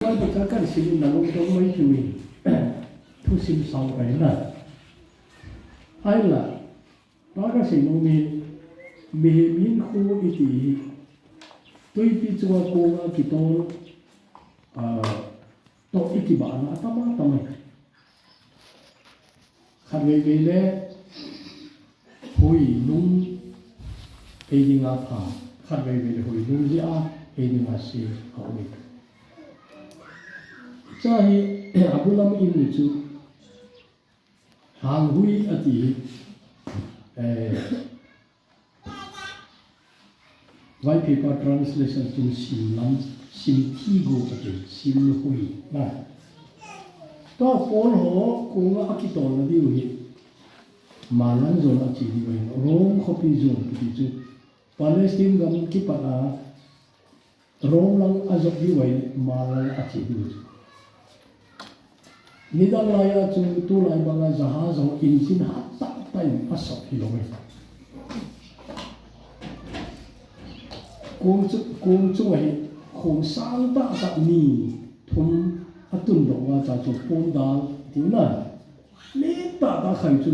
lai bị các sinh là lúc trong mấy tuổi thu sinh sau cái này hay là đó các sinh nông nghiệp bị miễn khu ít thì tôi bị cho cô cái to ít thì bạn là tama khăn về về đấy hồi nung hay đi ngã thả khăn về về hồi nung gì hay đi ngã xì hậu đi cho hi abu lam in chu hàng hui ati white paper translation to sim lam sim thi go ati sim hui na to pon ho kunga akiton na di hui malang zon achi di hui rong copy zone ki chu Palestine gam ki pa rong lang azok di hui malang achi di hui Nidang laya chung tu lai banga jahaz ho engine ha tak time asok kilometer. Kung chu ai khong sang ta ta ni thum atun do wa cha chu pon dal tin na le ta khai chu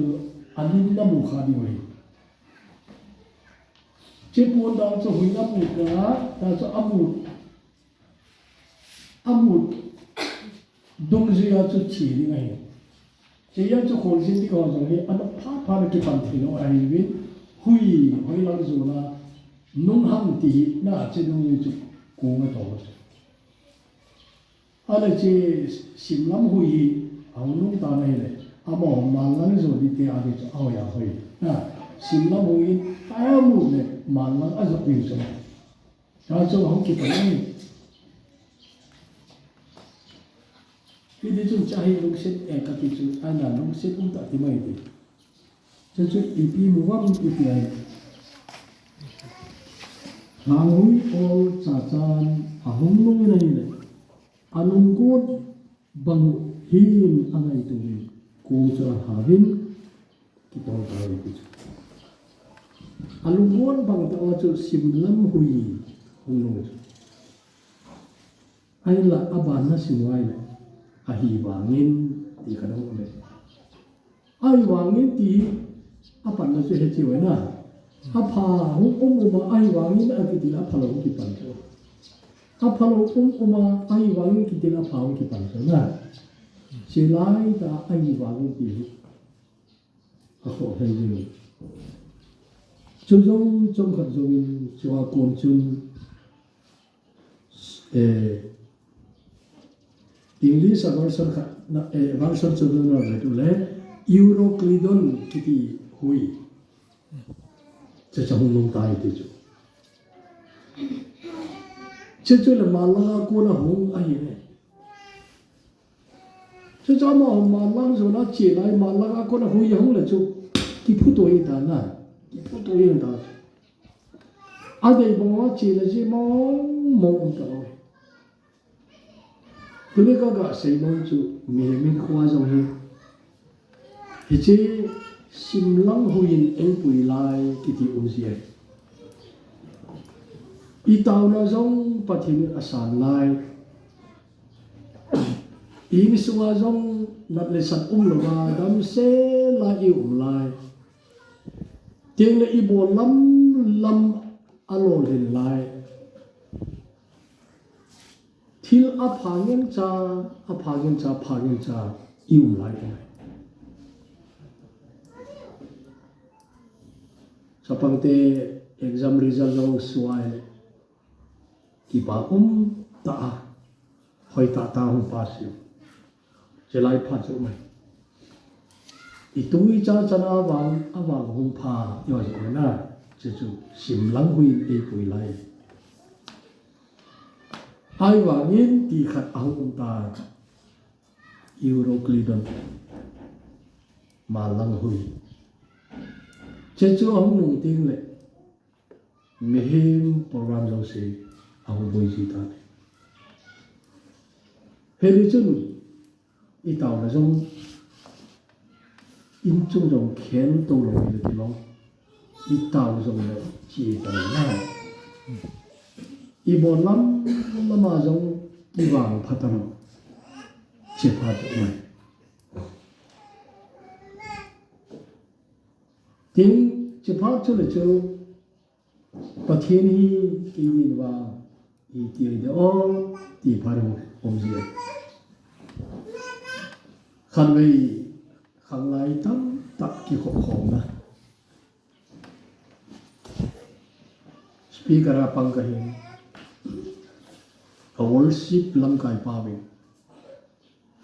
anin na mu kha di wei. Che pon dal chu hui na mu ka ta chu amut đông dưa cho chỉ đi ngay, chỉ là cho khôn xin đi còn rồi thì anh phá được cái phần thì nó ai biết hui lăng rồi là nông hàng tí na trên nông nghiệp cũng cái đó, anh ấy chỉ xin lắm hui ông nông ta này này, mà lăng rồi thì anh ấy cho ao ya hui, xin lắm hui ai mua này mà lăng ăn được nhiều rồi, cho không kịp rồi Ini tu cahaya lungsit kaki tu, anda lungsit pun tak timai itu. Jadi ipi muam ipi ay. Hangun all cacan ahung nung ini. Anungkut bang hin angai itu ni. Kucara havin kita tahu itu. Anungkut bang tu simlam hui hunung. Ayla abana siwai. Ahi wangin di kadang oleh, ahi wangin di apa nasi heci wena, apa umma ahi wangin aku tidak apa lalu kita tu, apa lalu umma ahi wangin kita tidak apa lalu kita tu, na, selai dah ahi wangin di, aku hanya, jom kerjaan jua kunjung, English version children itu le Euroclydon kiti hui cecah nung tai itu cecah le malang aku na hong ai ne cecah malang zona celai malang aku na hui hong le cu kiputo ita na kiputo ita ada ibawa celai je mau tahu Kuni kagak sayang tu memin kuasa ni. Hiji simlang huin pui lai kiti usia. Itau na zong patin asan lai. Ini semua zong nak lesan lawa dam se lai lai. Tiang le ibo lam alolin lai. Til apangin cha ium lai kai. Sapang te exam result lo suai ki pa ta hoi ta hum pasu. Jelai pa chu mai. Itui cha chana awang hum pa yo na chu sim lang hui pui lai. Ai wangin di khat ahung ta Euroclydon malang hui chechu ahung nung ting le mehim program jo se ahung boi ji ta heli chun itau na jong in chung jong khen to lo le ti lo itau jong le chi ta na Ibo lam lama jong đi vào phát tâm triệt phá được này tiếng triệt phá cho là cho và thiên hi kinh đi vào thì tiền để ôm thì phá được ôm gì khăn về khăn lại tâm tập cái khổ khổ na speaker apang kahin a worship lam kai pawin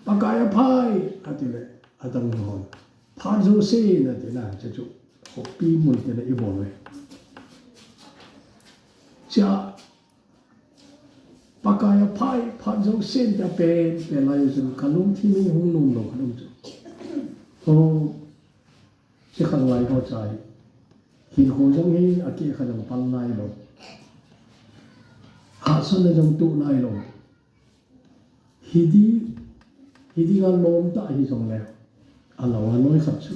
pakaya phai atile adang hon pha jo se na te na cha chu hopi mun te na ibol we cha pakaya phai pha jo sen ta pe lai jun kalung thi ni hung num lo kalung chu o se khang lai ho chai hin ho jong hi ake khang pang nai lo hạ sân là trong tụ này rồi hidi ngan lom ta hi trong leo alawa nói khát chút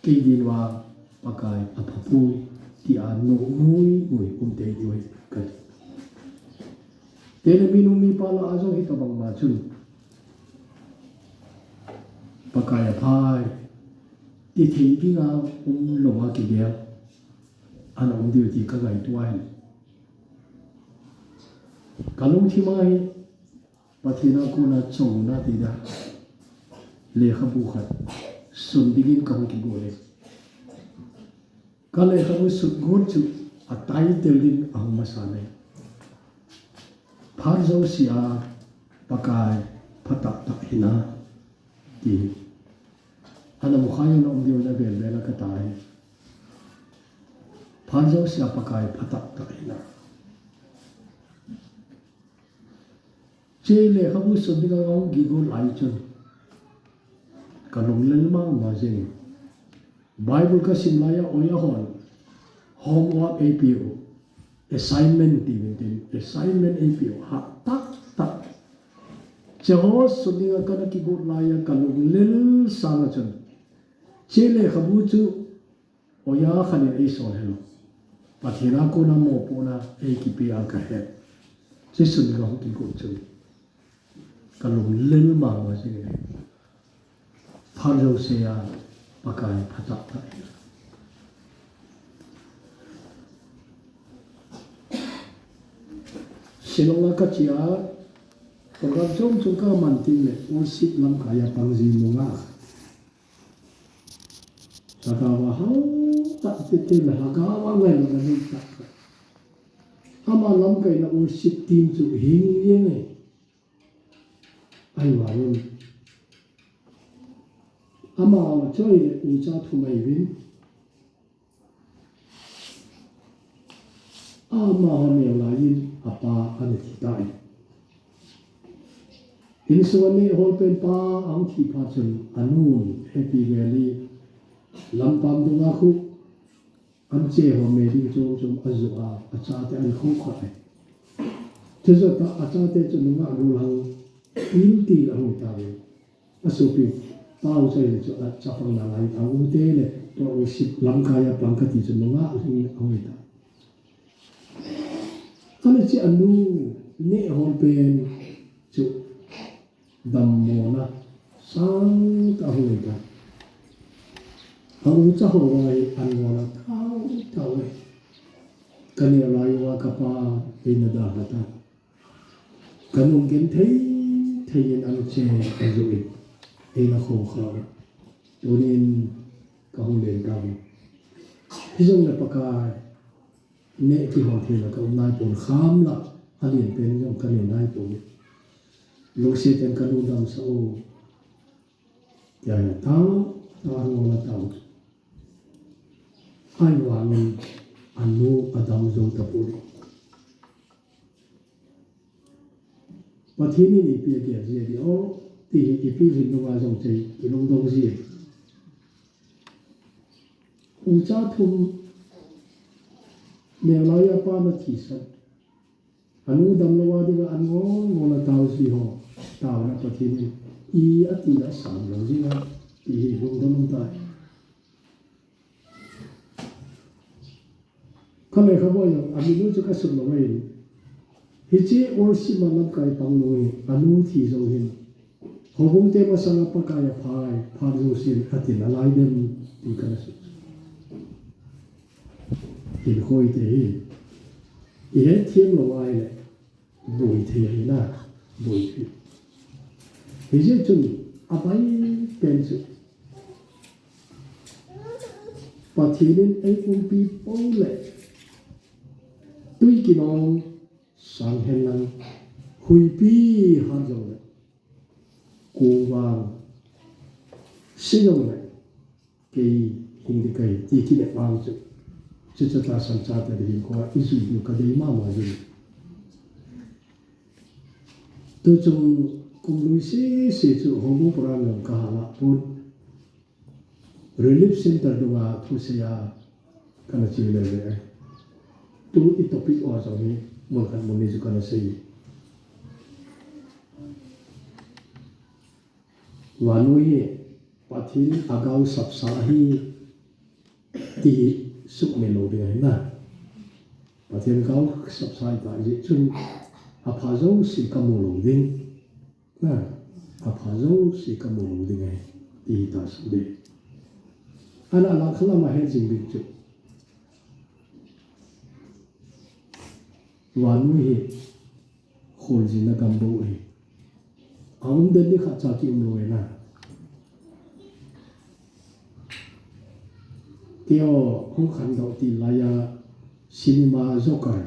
cây đi qua pakai apapu ti anu ngui te yoi cái thế là minum mi pala azo hi tabang ma chun pakai apai ti thi ki nga loma ki dia ana diu ti ka gai tuai kalung thi mai pathina kuna chong na ti da le khabu khat sun digin kam ki gole kale khabu sut gon chu atai telin ang masane phar zo sia pakai phata ta hina ti ana mukhayo na umdiu na bel bela ka tai phar zo sia pakai phata ta hina chế lệ không có sốt đi ngang ông ghi gôn lại chân cả lòng lên mà gì Bible ka sim laya oya hon homework APO assignment tin assignment APO ha tak cho sốt đi ngang cái ki gôn laya cả lòng lên sang chân chế lệ không có chú oya khane ai so hello pathina ko na mo po na AKP al ka he chế sốt đi ngang ki gôn chân kalung lên mà gì pha dâu xe pakai phata ta silonga ka chia program chung ka mantin le usip lam kaya pangzi munga sakawa hau ta te le hagawa ngai na ni ta ama lam kai na usip tim chu hing ye ngai ai vào ama chơi u cha thu mai vin ama homeo la in apa ane thi tai in suani hol pen pa ang thi pha chun anun happy valley lampam dunga khu an che ho me ri cho azu a cha te an khu khai thế rồi ta a cha te chun nga ru lang in ti la hu ta ve asupi tao chơi cho cha phang na lai ta u te le to u sip lam kaya pang ka ti chun nga ri oi ta ane chi anu ne hol pen chu dam mo na sang ta hu ta au cha ho wai an mo na tao le kan ya lai wa ka pa in da ha ta kanung gen thấy yên ăn chè ở rồi đây là khổ khổ cho nên không lên cầm ví dụ là pakai nệ thì họ thì là các ông nai bồn khám là anh liền tên trong cái nền nai bồn lúc xưa tên cái nút đầm sâu dài tao ăn là tao ai hoàng anh nu adam dâu tập bồn và thế nên thì bây giờ gì thì ô thì cái phim hình nó vào dòng chảy cái lông đông gì u cha thum mèo nói apa nó chỉ sẵn anu đâm nó vào thì anh ngon là tao gì họ tao là cái thế nên y ở thì đã sẵn rồi gì đó thì lông đông tại cái này không bao giờ anh nói cho cái sự nó vậy hichi or si malam kai pang noi anu thi zo hin hobong te ma sanga pa kaya phai phar zo sin atin alai dem ti kana su in khoi te i he thiam lo ai le boi the na boi thi hichi chun abai pen su pathinin ai pi pong le tui kinong sang hen lang hui pi han zo le cô vàng sinh ông này cái hình thì cái thì khi đẹp vàng chứ cho ta sản xuất thì hình có ý gì nhiều cái đấy mà rồi tôi chung cùng đối sẽ chịu hỗ trợ para làm cả là bốn relief center đó là thu sẽ cái này chỉ là vậy tôi ít topic ở trong này một cái này chỉ cái này và nuôi pathin agau sapsahi ti suk melo de na pathin agau sapsai ta ji chun aphazo si kamulo ding na aphazo si kamulo ding ai ti ta su de ana la khala ma he jing big chu wa nuôi khol ji na gambo ai ông đến đi khát cha chim rồi nè, tiêu không khăn đầu tiên là ya cinema Joker,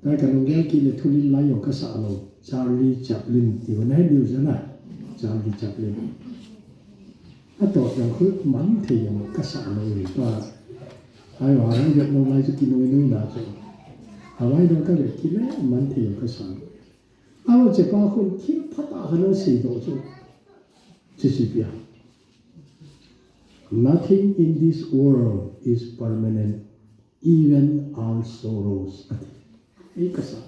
cái nông dân kia là thu linh lại ở cái xã rồi, Charlie Chaplin thì vẫn hết điều gì nè, Charlie Chaplin, à tổ yang khơi mắm thì yang cái xã rồi và ai bảo nó việc nông lại cho kinh nuôi nuôi đã rồi, à vậy đó cái việc kia là mắm thì yang cái xã 아마 제가 그 팁하다 하는 시도죠. 지시비야. Nothing in this world is permanent, even our sorrows. 이것은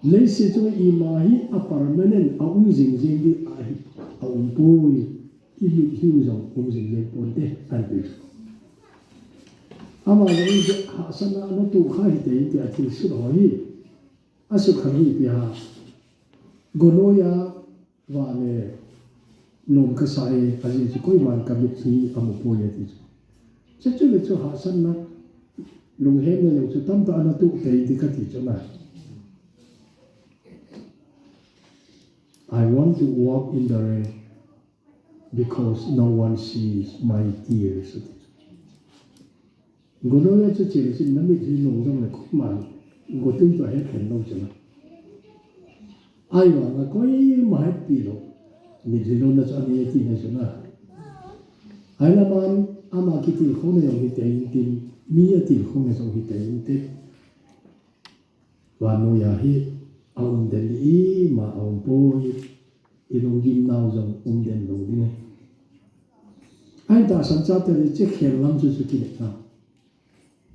레이스 중에 이마히 아 permanent 아웅 징징이 아히 아웅 보이 이미 희우정 웅징징 본데 안 돼. 아마 이제 하산나 너도 가야 돼 이게 아직 싫어이. asu khani pia gonoya wa ne nom ka sai aji ji koi man ka mi thi amu po ye ti chu chu le chu ha san na lung he ne le chu tam ta na tu te ti ka ti chu na I want to walk in the rain because no one sees my tears gonoya chu chi sin na mi thi lung jong le khop man ngồi tương tự hết khen đâu chứ ai mà có mà hết pi đâu mình chỉ nói là cho anh ấy tin là chứ na ai là bạn ama cái tiền không này ông cái tiền mi cái tiền không này ông cái tiền và nói ya hi ông đến đi mà ông bôi ilong gim nào rằng ông đến đâu đi này ai ta sản xuất thì chắc khen lắm chứ cái này à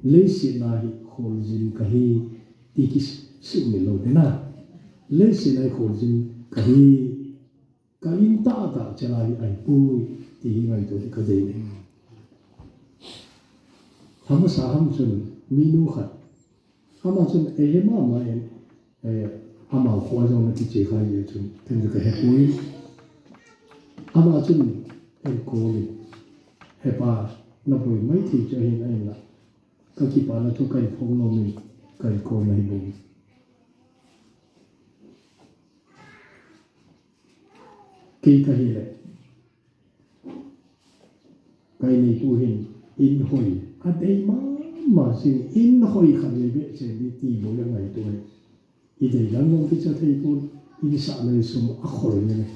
lấy xin này khổ gì cái thì cái sự mình lâu thế nào lấy xin này khổ gì cái in ta ta cho lại ai bui thì ngày tôi cái gì này tham gia ham chun minu khát ham chun mà em ham khoa trong cái chế khai gì chun thêm được cái hệ bui ham chun em cố đi hệ ba nó bui mấy thì cho hiện anh là các chị bạn là cho cái phong nó mình cái cô này bụng kỳ cái gì đấy cái này tu hình in hồi à đây mà xin in hồi khăn gì biết sẽ đi tìm một ngày tuổi ý để lắng nghe cái cho thầy cô in sạ này sum ác khổ như này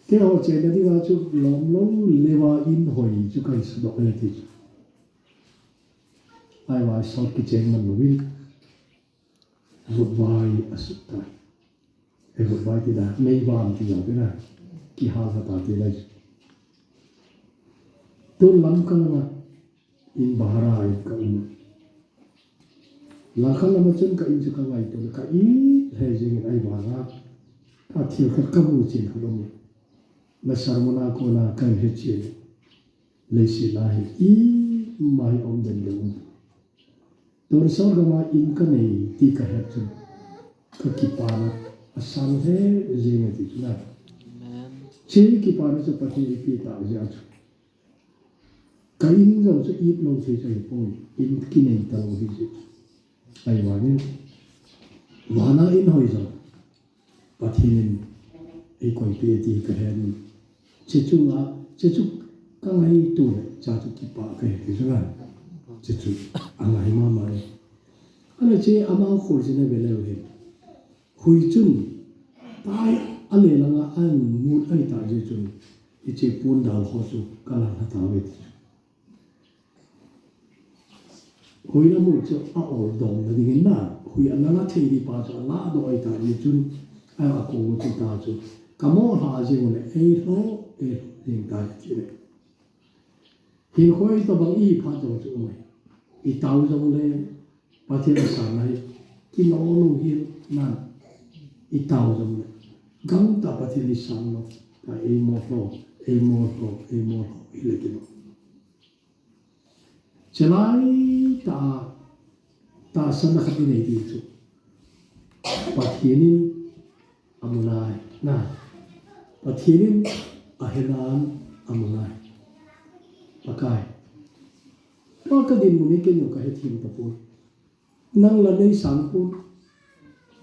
cái họ chơi là đi vào chỗ lòng lâu lewa in hồi chỗ cái sự độc này thì ai vào sau cái chuyện mình nói một vài asut tai một vài thì đã mấy vàng thì nào thế nào kỳ hà ta thì này tôi lắm cái mà in bahara in cái là khăn làm chân cái in cho cái ngày tôi cái ít hay gì ai vào ra ta thiếu cái cam u chuyện không đâu mà sarmona cô là cái hết chuyện lấy xin là ít mai ông đến được ตัวสาวมาอินกันในที่กระเหตุก็คิดปานะสังเห้เจงติดนะเชื่อคิดปานะจะปฏิบัติตามเจ้าก็อินเราจะอีกลงเสียใจป่วยอินกินในตลอดที่สุดไอ้วันนี้วันนั้นอินหอยจังปฏิบัติไอ้คนเปลี่ยนที่กระเหตุเจ้าก็ไงตัวจ้าจะคิดปากระเหตุใช่ไหมเจ้าอะไรมาไหมอันนั้นเจ้าอามาคนจะได้เวลาเห็นคุยจุนตายอะไรล่ะอันมูดไอ้ตายจุนไอ้เจ้าปูนดาวหัวจุกาลาหัตถาเวทีคุยแล้วมูดจะอ้าวดองนั่นเองนะคุยอันนั้นเที่ยวป้าจะลาดไอ้ตายจุนไอ้อากูจุตาจุกามอหาเจ้าเนี่ยไอ้เขายิงตายจีเนี่ยหินคุยตัวบางอีพาจงจุไหมอีตาวจงเลยประเทศสานไหนกินโอลูหินนั่นอีตาวจงเลยกังตาประเทศสานเนาะแต่เอโมโลอีเล็กเนาะเจ้าไอ้ตาสันนักบินไอ้ดีจุประเทศนี้อามุนัยนะประเทศนี้อาเฮลานอามุนัยปากายว่าก็ดินมุนิเกนอยู่กับเหตุทีมตะปูนั่งละในสังปู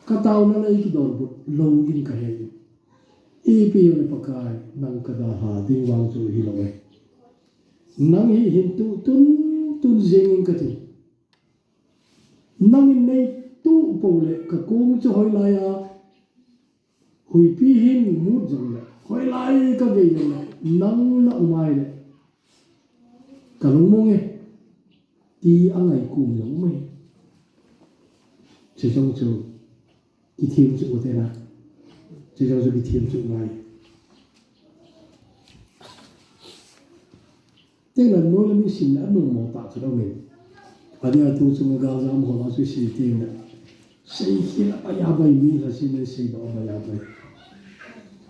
กระตาวนั่นไอ้ที่โดนบุลงดินกับเหตุอีปีอยู่ในปากายนั่งกระดาหาดิวางจูฮิลอยนั่งหินตุนเจงิงกันทีนั่งในตู้ปูเลยกับกุ้งจะหอยลายหุยปีหินมุดจังเลยหอยลายก็เกยเลยนั่งละอุมาเลยกะลงมงเอตีอะไรกูหลงไม่จะจงจูกิทีมจูเทนะจะจงจูกิทีมจูไงแต่ละโน้ตมีสิ่งนั้นนุ่มมองตาเขาเราเนี่ยอันนี้ตัวจงกาจามของเราสุดสิ่งที่เนี่ยใส่ขี้ละไปยาไปมีละสิ่งนั้นสิ่งต่อไปยาไป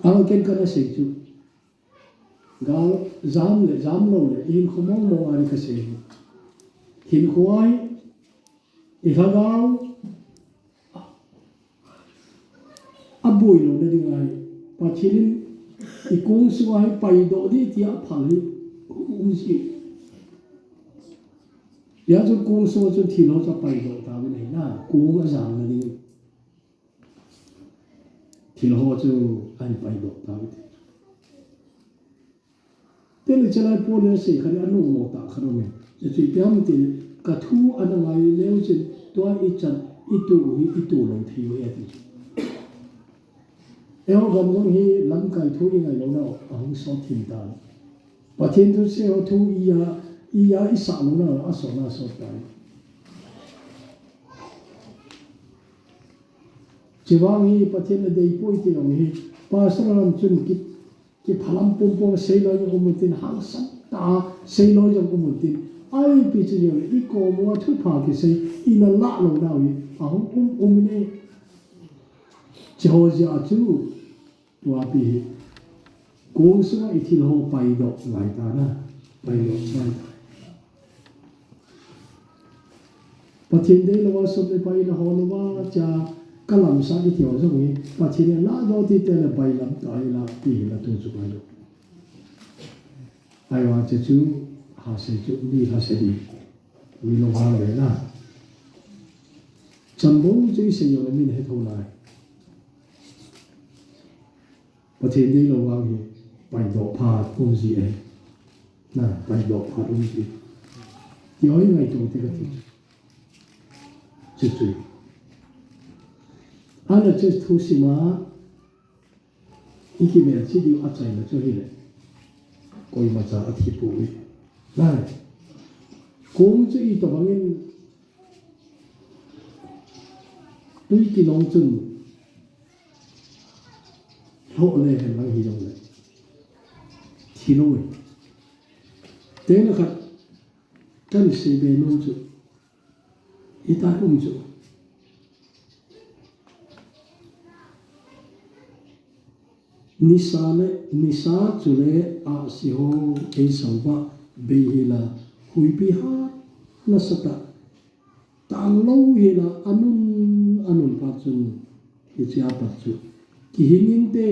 เอาเก่งกันนะสิ่งจูกาจามโลเลยอินขมองโลอะไรก็เสียหินควายอีกแล้วบุยโลได้ยังไงปัจจุบันอีกงสวายไปโดดีที่อาพังสิยาจุกงสวายจนที่เราจะไปโดตามไปไหนน่ะกงอาจารย์นั่นเองที่เราจะไปโดตามไปแต่ในเจ้าพูดเรื่องสิ่งขนาดนู้นมองตาขนาดนี้จะช่วยเพิ่มตีกระทู้อันนั้นไงเลี้ยวจนตัวอีจันอีตัวลงทีไว้ที่เอวกำลังฮีหลังไก่ทู้ยังไงเราเนาะอังสอทิมตาประเทศทุเสียวทู้อียาอิสานเราเนาะอัศวนาสอดตายจีวังฮีประเทศเดียปุ่ยที่เราฮีภาษาเราจุนกิพลัมปุ่มเซลล์ยังกุมตินหางสัตตาเซลล์ยังกุมตินไอ้ปีเจริญอีโกมัวทุพากิเซอินัลละลงดาวิอาหงเนี่ยเจ้าจะจูตัวปีกงสวายที่เราไปดอกหลายตานะไปดอกหลายตาประเทศเดียวเราสมเด็จไปนะฮะว่าจะกลัมสาที่เที่ยวตรงนี้ประเทศนี้น่าโดนที่เตลไปลำตายละปีละตัวจุไปดูไอ้ว่าจะจูหาเสียจูดีหาเสียดีมีลงหาเลยนะจำบ่จะอีเสียงอะไรไม่ได้เท่าไหร่ประเทศนี้เราวางอยู่ไปดอกพาดอุ้มสีเองนะไปดอกพาดอุ้มสีย้อยไงตรงที่กระถิ่นจุดอันนั้นจะทุสิมาอีกกี่เมื่อที่ดีอาจารย์มาช่วยเลยก็ยังมาจากอาทิตย์ปุ่ยได้คงจะอีตัวบางอย่างตุยกินองจุนโลเลยเห็นบางทีตรงเลยที่โน่นเดี๋ยวนะครับกันเสเบนนจุอีตาอุ้มจุนิสาจุเลอาสิโฮเอสัมปะเบฮิลาหุยพิหานัสตะ tang lâu hi là anun phát chung hi chia phát chung ki hingin te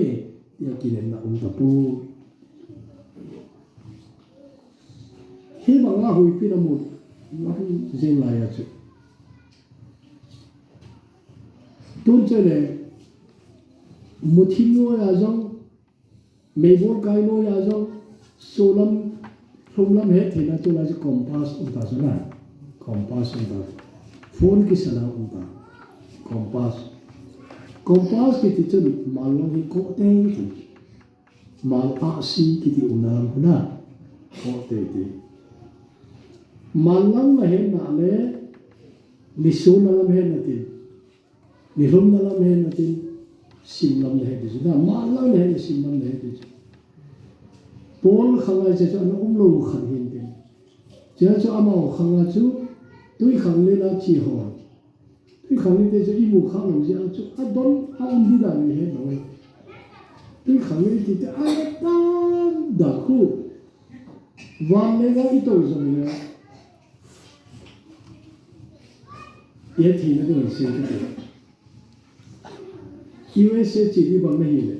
ya ki nen na tapu hi ma nga hui pi na mu na jing lai ya chu tun che le mu thin no ya jong me bor kai no ya jong solam thumlam he thina tu la compass unta sana compass unta phone ki sana unta compass ki ti chun malong hi ko te ti mal a si ki ti unam huna ko te ti malang la he na le ni so na lam he na ti ni rum na lam he na ti sim lam le he ti na malang le he sim lam le he ti Paul khanga che cho nó lo khan hin te che cho amao khanga chu tui khang le la chi ho tui khang le te cho imu khang lo ja chu adon an di da ni he no tui khang le ti te a ta da ku wan le ga i to zo ni ye thi na ko se te USA chi di ba me hi le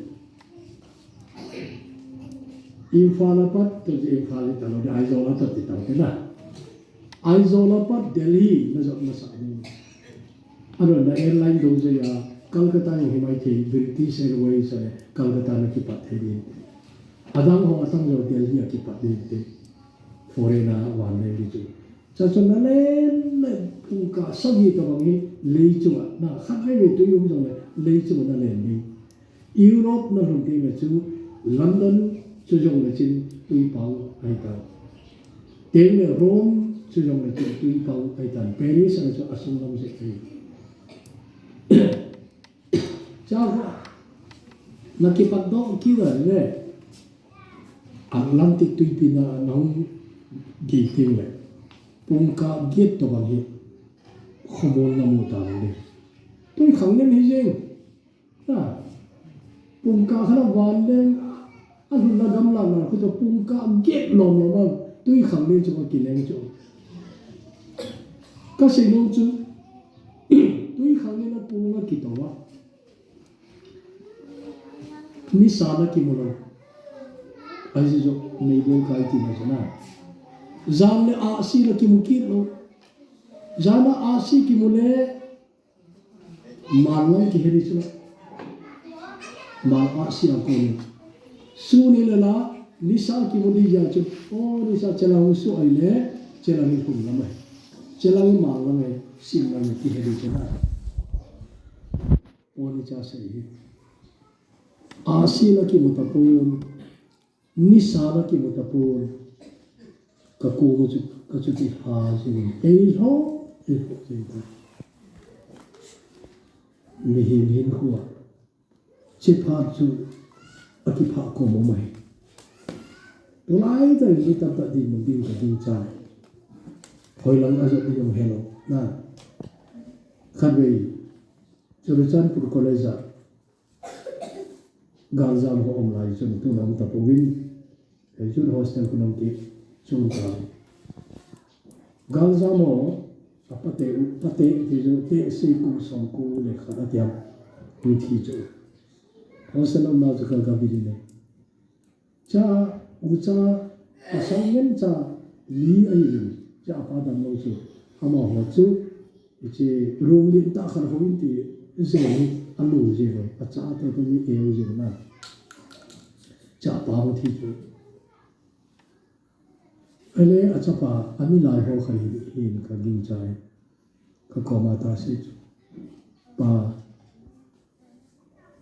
Imphal pat to je Imphal talo de Aizawl pat ti tang na Aizawl pat Delhi na zo na sa ni aro na airline do je ya Kolkata ni himai thi British Airways se Kolkata na ki pat he adang ho asang jo Delhi ki pat de foreigner wan le ri chu cha chu na le pungka sagi to bang le chu na khat hai tu yum jong le chu na le ni Europe na rum ti me chu London sử dụng là trên tùy bao hay tao tiếng là Rome sử dụng là trên tùy bao hay tao Paris là cho asung lâm sẽ thấy chao là cái bắt đó kia là này Atlantic tùy pina nó ghi tiếng này bung cả giết to bằng hết không muốn làm một tàu này tôi khẳng định như thế à bung cả khá là hoàn lên anh là gam làm là cái chỗ bung cả ghét lòng nó mà tôi khẳng định cho cái này chỗ cái gì nó chứ tôi khẳng định là bung là cái đó ni sa là cái món ai chứ mấy bông cái gì mà thế nào Zan le a si la ki mukit lo Zana a si ki mule malang ki heri chula mal a si ang koni su ni la nisa ki muli ya chu o nisa chala hu su ai le chala ni hum la mai chala ni mal la mai sim la ki heri chula o ni cha se hi a si la ki mutapun nisa la ki mutapun ka ku ka chu ti ha ji ei ho ti ti mi hin huwa che pha chu ati pha ko mo mai to lai ta ni ta ta di mo ding ka ding cha hoi lang a zo ti yom hello na khabe Churchan pur college garzam ho om lai chu tu nam ta pawin ei chu hostel ku nam ti chung ta galzamo apate ti jo te se ku som ku le khana tiam ni thi jo hostel na jo ka bi ne cha ucha asangmen cha li ai cha pa dam lo chu ama ho chu che room lin ta khar ho in ti ze ni alu je ho acha ta to ni eu je na cha pa ho thi chu ele achapa ami lai ho khari hin ka ging chai ka koma ta se pa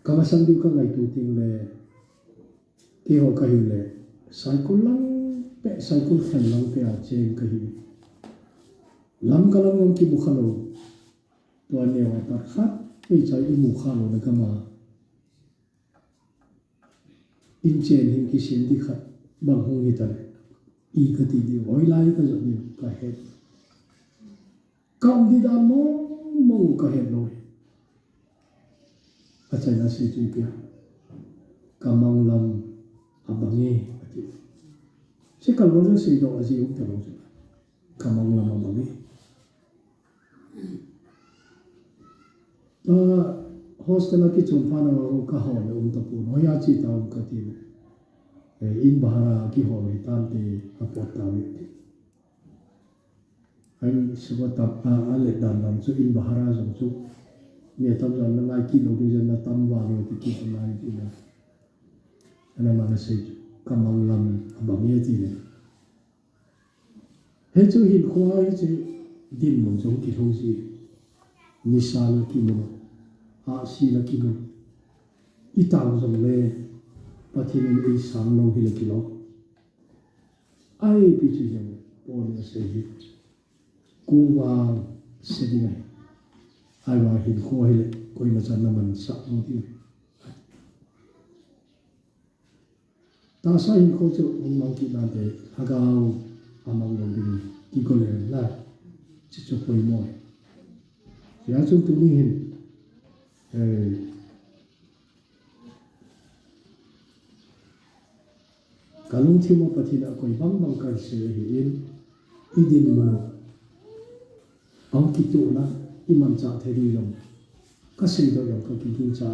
kama sang du ka ngai tu ting le ke ho ka hi le cycle lang pe cycle khan lang pe a chen ka hi lam ka lang ki bu khalo to ne wa par khat pe chai i mu khalo na kama in chen hin ki sin di khat bang hu ni ta I ka ti di hoi lai ka zo ni ka he kam di dan mo ka he no a chai na si tu pia kamang lam abange ati se kal mo se do a ji u ta lo kamang lam abange hostel ki chumpa na ko ka ho le tapu no ya chi ta ka ti in bahara ki ho le tan te apot ta mi ai suba ta a le dan dan chu in bahara jong chu me tam jan na ngai ki lo du jan na tam wa lo ti ki na ti na ana ma na sei kamal lam abang ye ti le he chu hin khwa hi chi din mon jong ki ho si ni sa la ki mo a si la ki mo i tang jong le pathin in sang lo hi la ki lo ai pi chi jong pon na sei hi ku wa se di ngai ai wa hin khwa hi le koi ma chan na man sa mo ti ta sa hin kho chu mang ki na de agao amang lo bi ki ko le la chi chu koi mo ya chu tu ni hin kalung thi mo pathina koi bang bang kar se hi in idin mo ang ki tu na imam cha theri long ka sei do yong ka ki kin cha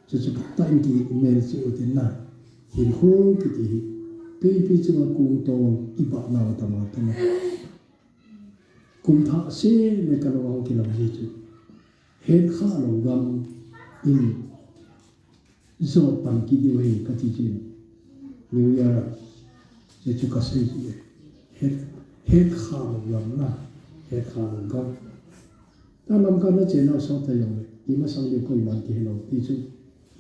chu chu ta in ki email chi u tin na hin ho ki ti pi chu ma kung to i ba na ta ma kum tha se le ka lo ki lam ji chu hen kha lo gam in zo pan ki di wei ka ti ji new year je chu ka sei ji hen kha lo gam na hen kha lo gam ta nam ka na che na so ta yong le i ma sang le ko i man ki lo ti chu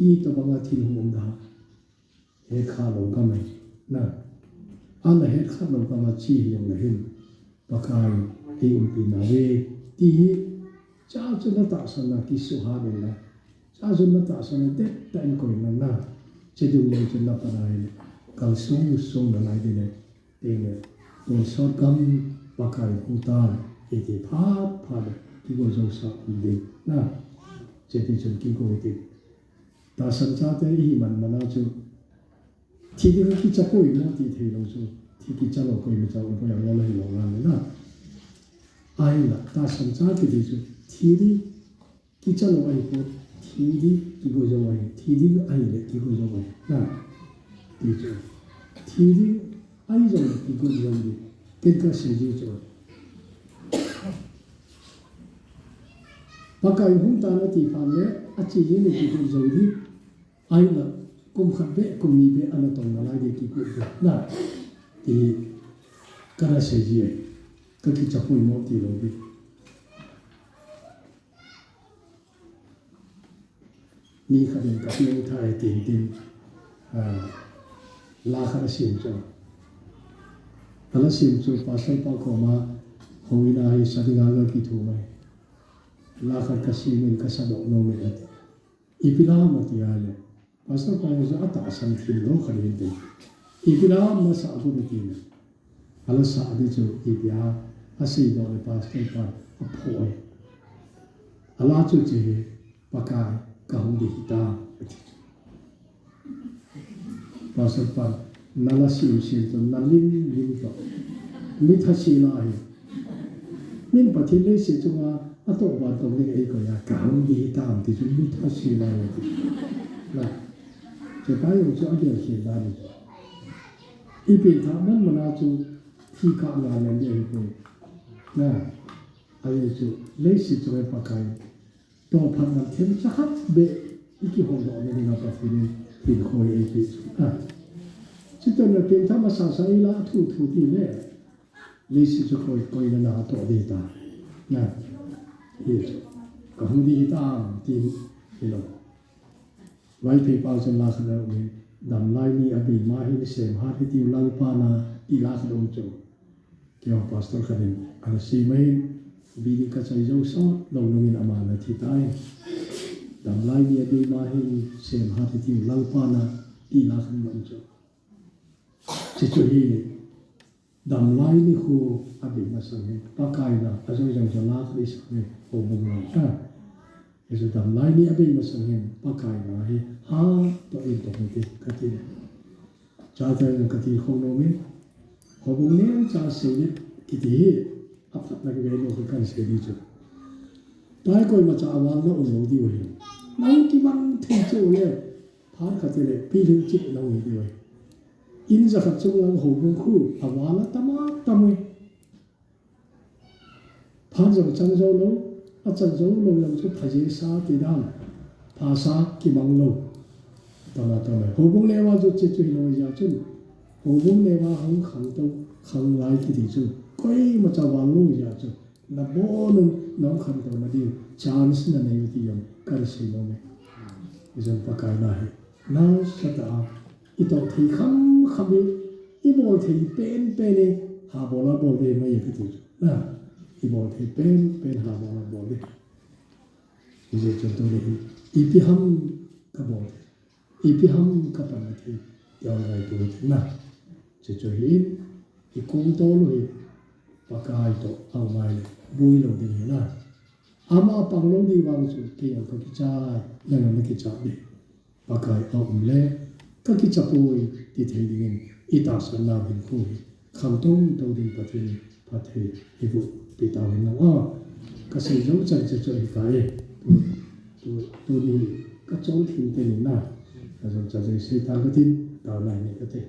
i to ba nga thil hum da hen kha lo gam na ana hen kha lo gam chi yong le hin pa kai ti pi na we ti cha chu na ta sa na ki su ha de na cha chu na ta sa na te ta in ko na na che du le chu na pa na le kal sung na lai de le te le ton so kam pa kai u ta e ti pha de ki go zo sa de na che ti chu ki go ti ta san cha te hi man na na chu ti de ki cha ko i mo ti the lo chu ti ki cha lo ko i ma cha ko ya lo le lo na ai là ta san cha ki de chu thi di ki cha lo ai ko thi di ki go zo ai thi di ai le ki go zo ai na ti chu thi di ai zo le ki go zo ai ke ka se ji chu pa kai hum ta na ti pham le a chi ye le ki go zo di ai là kum khat be kum ni be ana tong na la de ki go na ti ka na se ji ai ka ki cha pui mo ti lo bi mi kha den ka pi thai tin la kha sim cho ala sim chu pa sai pa ko ma hoina hi sadinga ga ki thu mai la kha ka sim ka sa do no me ate ipila ma ti ale pastor pa jo ata san thi lo kharin de ipila ma sa bu de ti ala sa de chu ipia asi do le pastor pa a phoi ala chu che pa ka ka hum di ta pastor pa nala sim to nalim to mi tha si la hi min pa thi le se chu ma a to ba to le ai ko ya ka hum di ta ti chu mi tha si la la che pa yo chu a de si la ni i pi tha man ma na chu thi ka na le ni ko na ai chu le si chu pa kai to phan na them cha hat be iki ho do ne na pa fin hin khoi ai pi a chi to na pin tha ma sa sa ila thu ti le le si chu koi na to de ta na ye ka hum di ta ti lo vai pe pa sa la sa ne dam lai ni abi ma hi se ma hi ti la pa na ti la sa dom chu ke pastor khanin ana si mai bini ka chai zo so lo no min ama na thi tai dam lai ni abi ma hi se ma hi ti la pa na ti la sa dom chu che chu hi dam lai ni khu abi ma sa ne pa kai na a zo jang cha la khri sa ne ho bung na ta eso dam lai ni abi ma sa ne pa kai na hi ha to in to ti ka ti cha ta na ka ti ho no min ho bung ne cha se ne ki ti ap na ke no kan se di chu tái coi mà chả vào nó ổn đi vậy nắng cái băng thì chịuเลยphá khát thì lại pi lưu chịu đâu đi vậy in ra khát trong lòng hồ bông khu à vào nó tâm ấy phá dòng chân dâu lâu à chân dâu lâu làm cho phải dễ sa thì đam phá sa cái băng lâu tama hồ bông này vào cho chết chui nói ra chứ hồ bông này vào không khăng đâu khăng lại thì chứ coi mà chả vào lâu ra chứ na bo nong khăn đâu mà đi chance na này thì yom cái gì nó này dân pa cái này na sát à ít đâu thì khăm khăm ít bộ thì pen này hà bộ là bộ đây mà cái gì na ít bộ thì pen hà bộ là bộ đây bây giờ chúng tôi đi ít ham cái bộ ít ham cái phần thì giờ này tôi thế na chỉ cho ít ít cũng to rồi pa cái đó ao mai bui lo đi na ama pang lo đi vào chỗ kia có cái cha nên là cái cha đi pa cái ao le các cái cha bui thì thấy đi ít ta sơn na bên khu không tung đâu đi pa thì vụ bị tao nó cái sự giống chân cho cái tôi đi các chỗ thiên tên na rồi cho tôi xây ta cái tin tao này cái thế